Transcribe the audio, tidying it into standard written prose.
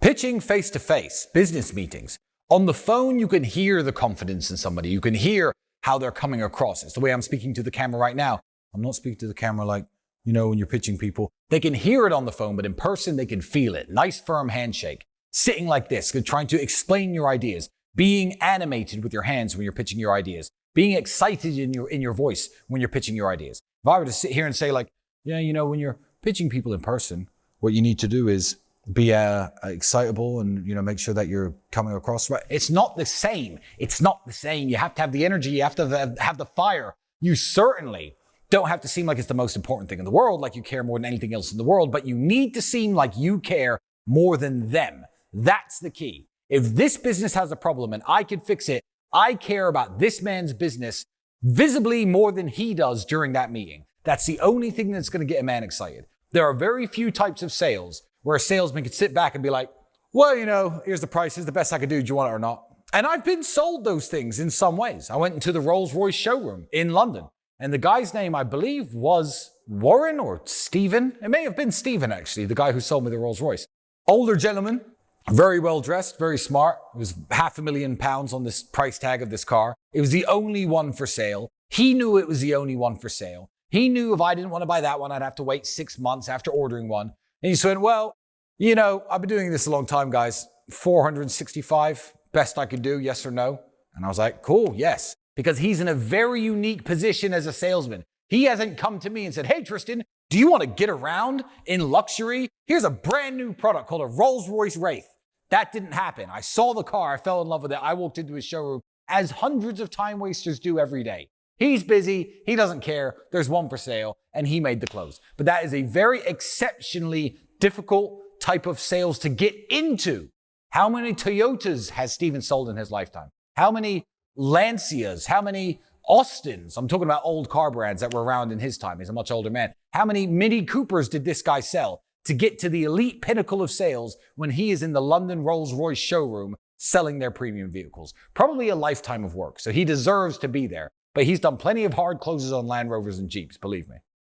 Pitching face-to-face, business meetings. On the phone, you can hear the confidence in somebody. You can hear how they're coming across. It's the way I'm speaking to the camera right now. I'm not speaking to the camera like, when you're pitching people. They can hear it on the phone, but in person, they can feel it. Nice, firm handshake. Sitting like this, trying to explain your ideas. Being animated with your hands when you're pitching your ideas. Being excited in your voice when you're pitching your ideas. If I were to sit here and say like, when you're pitching people in person, what you need to do is be excitable and, make sure that you're coming across right. It's not the same. It's not the same. You have to have the energy. You have to have the fire. You certainly don't have to seem like it's the most important thing in the world, like you care more than anything else in the world, but you need to seem like you care more than them. That's the key. If this business has a problem and I can fix it, I care about this man's business visibly more than he does during that meeting. That's the only thing that's going to get a man excited. There are very few types of sales where a salesman can sit back and be like, well, here's the price, here's the best I could do, do you want it or not? And I've been sold those things in some ways. I went into the Rolls-Royce showroom in London, and the guy's name, I believe, was Warren or Stephen. It may have been Stephen, actually, the guy who sold me the Rolls-Royce. Older gentleman, very well dressed, very smart. It was £500,000 on this price tag of this car. It was the only one for sale. He knew it was the only one for sale. He knew if I didn't want to buy that one, I'd have to wait 6 months after ordering one. And he said, well, I've been doing this a long time, guys. 465, best I could do, yes or no? And I was like, cool, yes. Because he's in a very unique position as a salesman. He hasn't come to me and said, hey, Tristan, do you want to get around in luxury? Here's a brand new product called a Rolls-Royce Wraith. That didn't happen. I saw the car. I fell in love with it. I walked into his showroom as hundreds of time wasters do every day. He's busy. He doesn't care. There's one for sale, and he made the close. But that is a very exceptionally difficult type of sales to get into. How many Toyotas has Steven sold in his lifetime? How many Lancias? How many Austins? I'm talking about old car brands that were around in his time. He's a much older man. How many Mini Coopers did this guy sell to get to the elite pinnacle of sales when he is in the London Rolls-Royce showroom selling their premium vehicles? Probably a lifetime of work. So he deserves to be there. But he's done plenty of hard closes on Land Rovers and Jeeps, believe me.